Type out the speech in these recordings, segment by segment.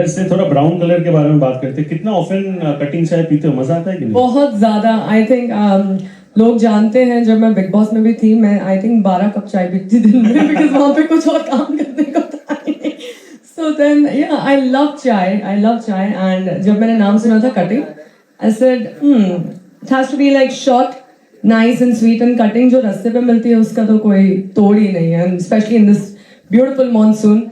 Colour से थोड़ा brown colour के बारे में बात करते हैं। कितना ऑफन कटिंग चाय पीते हो, मजा आता है कि नहीं? बहुत ज्यादा। आई थिंक लोग जानते हैं जब मैं बिग बॉस में भी थी, मैं आई थिंक 12 कप चाय पीती दिन में बिकॉज वहां पे कुछ और काम करने को था नहीं। सो देन या आई लव चाय एंड जब मैंने नाम सुना था cutting, I said it has to be like short, nice and sweet and cutting जो रास्ते पे मिलती है उसका तो कोई तोड़ ही नहीं है, specially in this beautiful monsoon.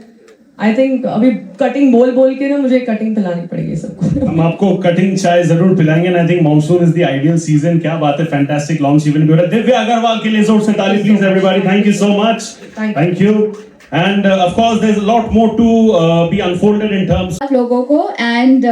I think अभी कटिंग बोल बोल के ना मुझे कटिंग पिलानी पड़ेगी सबको। हम आपको कटिंग चाय जरूर पिलाएंगे। I think monsoon is the ideal season. क्या बात है, फैंटास्टिक लॉन्च इवेंट भी हो रहा है। दिव्या अग्रवाल के लिए जोर से ताली please everybody. Thank you so much. Thank you. And of course, there's a lot more to be unfolded in terms. आप लोगों को एंड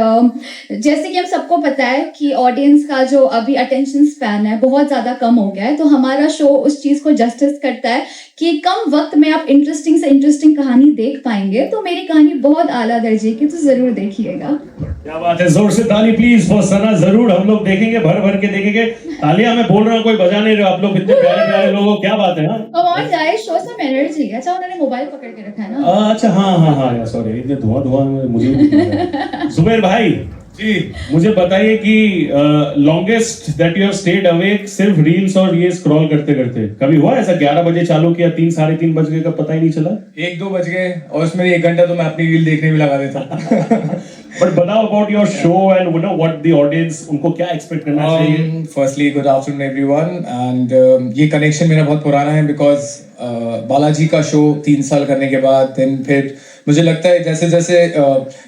जैसे कि हम सबको पता है कि ऑडियंस का जो अभी अटेंशन स्पैन है बहुत ज़्यादा कम हो गया है, तो हमारा शो उस चीज़ को जस्टिस करता है कि कम वक्त में आप इंटरेस्टिंग से इंटरेस्टिंग कहानी देख पाएंगे। तो मेरी कहानी बहुत आला दर्जे की, तो ज़रूर देखिएगा। क्या बात है, जोर से ताली प्लीज फॉर सना। जरूर हम लोग देखेंगे, भर भर के देखेंगे। तालियां मैं बोल रहा हूँ, कोई बजा नहीं रहे आप लोग, इतने प्यारे प्यारे लोग हो। क्या बात है। Come on guys, show some energy. अच्छा उन्होंने मोबाइल पकड़ के रखा है ना। अच्छा हाँ सॉरी, इतने धुआं मुझे जुबैर भाई जी, मुझे बताइए कि longest that you have stayed awake सिर्फ रील्स और ये स्क्रॉल करते करते कभी हुआ ऐसा? 11 बजे चालू किया, 3 साढ़े 3 बज गए का पता ही नहीं चला? 1-2 बज गए और उसमें 1 घंटा तो मैं अपनी रील देखने में लगा देता। बट बताओ about your show and you know what the audience, उनको क्या एक्सपेक्ट करना चाहिए? Firstly good afternoon everyone and ये कनेक्शन मेरा बहुत पुराना है बिकॉज बालाजी का शो 3 साल करने के बाद देन फिर मुझे लगता है जैसे जैसे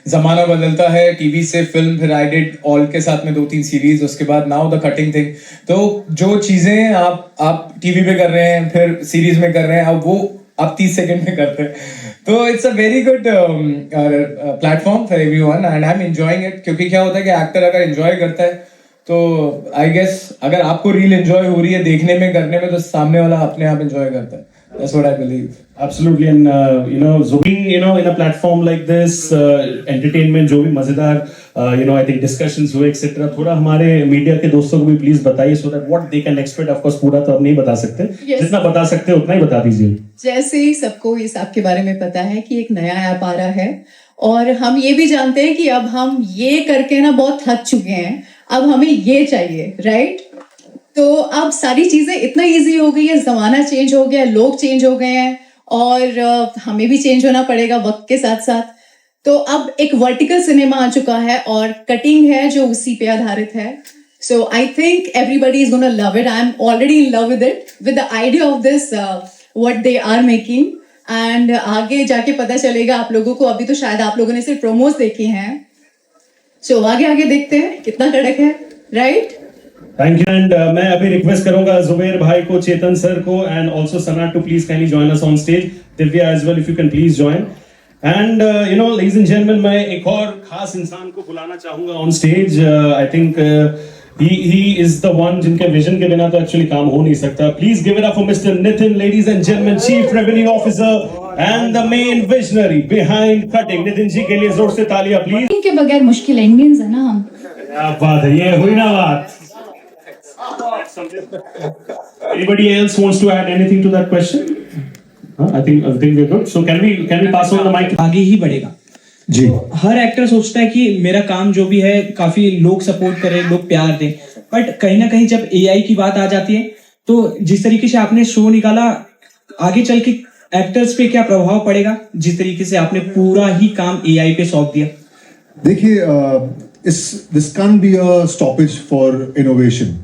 जमाना बदलता है, टीवी से फिल्म, फिर आई डिड ऑल के साथ में 2-3 सीरीज, उसके बाद नाउ द कटिंग थिंग। तो जो चीजें आप टीवी पे कर रहे हैं, फिर सीरीज में कर रहे हैं, अब वो आप 30 सेकंड में करते हैं। तो it's a very good platform for everyone and I am enjoying it. क्योंकि क्या होता है कि एक्टर अगर एंजॉय करता है तो आई गेस अगर आपको रील एंजॉय हो रही है देखने में, करने में, तो सामने वाला अपने आप एंजॉय करता है। That's what I believe. Absolutely, and you know, being in a platform like this, entertainment जो भी मजेदार I think discussions हुए etc. थोड़ा हमारे मीडिया के दोस्तों को भी प्लीज बताइए so that what they can expect. Of course पूरा तो अब नहीं बता सकते, जितना बता सकते उतना ही बता दीजिए। जैसे ही सबको इस ऐप के बारे में पता है कि एक नया ऐप आ रहा है और हम ये भी जानते हैं कि अब हम ये करके ना बहुत थक चुके हैं, अब हमें ये चाहिए, राइट? तो अब सारी चीजें इतना इजी हो गई है, जमाना चेंज हो गया, लोग चेंज हो गए हैं और हमें भी चेंज होना पड़ेगा वक्त के साथ साथ। तो अब एक वर्टिकल सिनेमा आ चुका है और कटिंग है जो उसी पे आधारित है। So I think everybody is gonna love it. I am already in love with it, with the idea of this what they are making and आगे जाके पता चलेगा आप लोगों को। अभी तो शायद आप लोगों ने सिर्फ प्रोमोस देखे हैं, सो आगे देखते हैं कितना कड़क है, राइट? Thank you. एंड मैं अभी रिक्वेस्ट करूंगा जुबैर भाई को, चेतन सर को and also Sana too please kindly join us on stage. Divya as well if you can please join. And ladies and gentleman, मैं एक और खास इंसान को बुलाना चाहूंगा on stage. I think he is the one जिनके विजन के बिना तो एक्चुअली काम हो नहीं सकता। Please give it up for mister Nitin, ladies and gentleman, chief revenue officer and the main visionary behind cutting. Nitin ji के लिए जोर से तालियां प्लीज। इनके बगैर मुश्किल है, इंडियंस है ना हम। क्या बात है, ये हुई ना बात। Anybody else wants to add anything to that question? I think we're good. So can we pass on the mic? आगे ही बढ़ेगा जी। हर एक्टर सोचता है कि मेरा काम जो भी है काफी लोग सपोर्ट करें, लोग प्यार दें, बट कहीं ना कहीं जब एआई की बात आ जाती है तो जिस तरीके से आपने शो निकाला, आगे चल के एक्टर्स पे क्या प्रभाव पड़ेगा जिस तरीके से आपने पूरा ही काम एआई पे सौंप दिया? देखिए, this can't be a stoppage for innovation.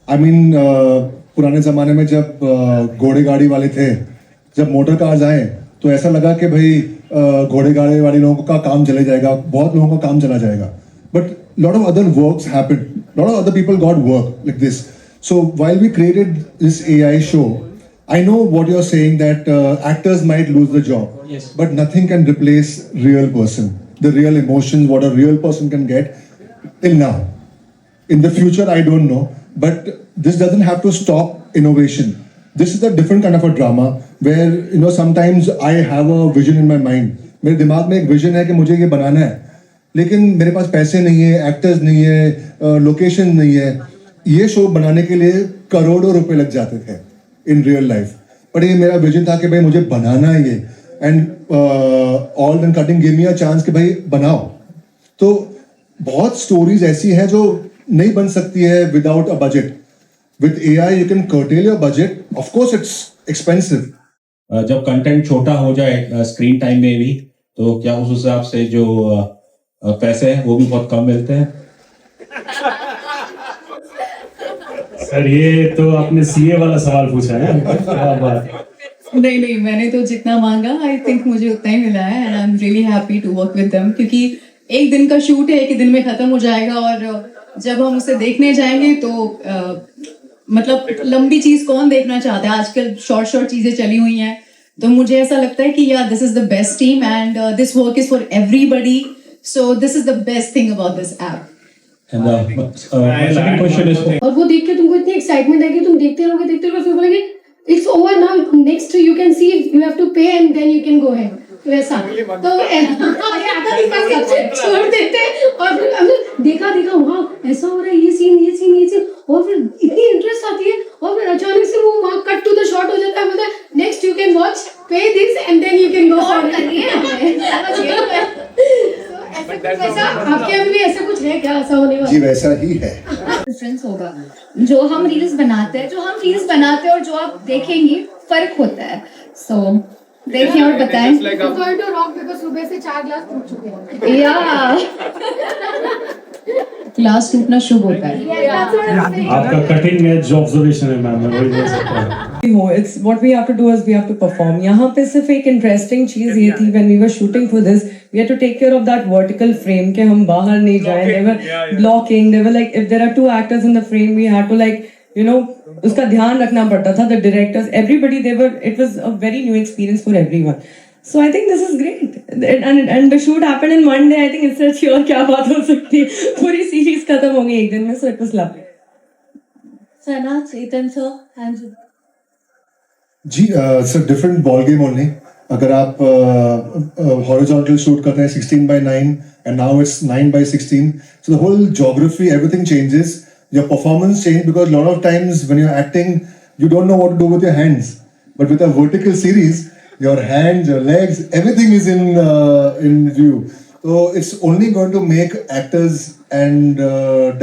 I mean, पुराने ज़माने में जब घोड़े गाड़ी वाले थे, जब मोटर कार्स आए तो ऐसा लगा कि भाई घोड़े गाड़ी वाले लोगों का काम चले जाएगा, बहुत लोगों का काम चला जाएगा। But lot of other works happened, lot of other people got work like this. So while we created this AI show, I know what you're saying that actors might lose the job, Yes. but nothing can replace real person, the real emotions, what a real person can get till now. In the future, I don't know, but this doesn't have to stop innovation. This is a different kind of a drama where sometimes I have a vision in my mind. मेरे दिमाग में एक vision है कि मुझे ये बनाना है, लेकिन मेरे पास पैसे नहीं है, एक्टर्स नहीं है, लोकेशन नहीं है। ये शो बनाने के लिए करोड़ों रुपए लग जाते थे इन रियल लाइफ, बट ये मेरा विजन था कि भाई मुझे बनाना है ये। And all and cutting give me a chance कि भाई बनाओ, तो बहुत स्टोरीज ऐसी हैं जो नहीं बन सकती है without a budget. With AI you can curtail your budget. Of course it's expensive. जब कंटेंट छोटा हो जाए स्क्रीन टाइम में भी, तो क्या उस हिसाब से जो पैसे हैं वो भी बहुत कम मिलते हैं? सर ये तो आपने सीए वाला सवाल पूछा है. क्या बात. नहीं, मैंने तो जितना मांगा आई थिंक मुझे उतना ही मिला है and I am really happy to work with them, क्योंकि एक दिन का शूट है, एक ही दिन में खत्म हो जाएगा और जब हम उसे देखने जाएंगे तो मतलब लंबी चीज कौन देखना चाहता है. आजकल शॉर्ट चीजें चली हुई हैं, तो मुझे ऐसा लगता है कि यार this is the best team and this work is for everybody, so this is the best thing about this app. And second question is और वो देख के तुमको इतनी एक्साइटमेंट आएगी, तुम देखते रहोगे फिर बोलेंगे it's over now, next you can see you have to pay and then you can go ahead. वैसा तो आधा दिन का छोड़ देते हैं और फिर हमने देखा वाह ऐसा हो रहा है, ये सीन और फिर इतनी इंटरेस्ट आती है और फिर अचानक से वो वहाँ कट टू द शॉट हो जाता है, बोलता है next you can watch, pay this and then you can go for. ऐसा आपके अभी भी ऐसा कुछ है क्या, ऐसा होने वाला? जी वैसा ही है. डिफरेंस होगा. जो हम रील्स बनाते हैं और जो आप देखेंगे फर्क होता है. सो देखें और बताएं. Going to rock because सुबह से 4 ग्लास टूट चुके हैं. या क्लास टूटना शुभ होता है. आपका कटिंग एज ऑब्जर्वेशन है मैम, मैं वही बोल सकता हूँ. It's what we have to do is we have to perform. यहाँ पे सिर्फ एक interesting चीज ये थी, when we were shooting for this, we had to take care of that vertical frame कि हम बाहर नहीं जाएं. They were blocking. They were like, if there are 2 actors in the frame, we had to like, you know, उसका ध्यान रखना पड़ता था. The directors, everybody, it was a very new experience for everyone. So I think this is great. And the shoot happened in one day. I think इससे अच्छी और क्या बात हो सकती है. पूरी series खत्म हो गई एक दिन में. So it was lovely. Sana, Chetan sir, and जी it's a different ball game only. अगर आप horizontal shoot करते हैं 16:9 and now it's 9:16, so the whole geography, everything changes. Your performance changes because a lot of times when you're acting, you don't know what to do with your hands. But with a vertical series, your hands, your legs, everything is in view. So it's only going to make actors and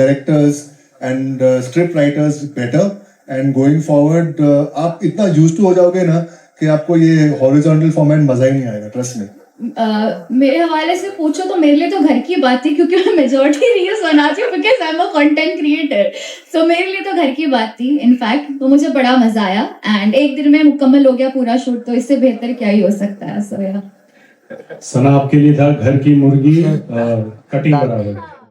directors and script writers better. And going forward, आप इतना used to हो जाओगे ना कि आपको ये horizontal format मजा ही नहीं आएगा, trust me. मेरे हवाले से पूछो तो मेरे लिए तो घर की बात थी, क्योंकि मैं मेजॉरिटी रील्स बनाती हूँ because I am a content creator. So मेरे लिए तो घर की बात थी इनफैक्ट. तो मुझे बड़ा मजा आया एंड एक दिन में मुकम्मल हो गया पूरा शूट, तो इससे बेहतर क्या ही हो सकता है. सो या सना आपके लिए था घर की मुर्गी कटिंग बराबर.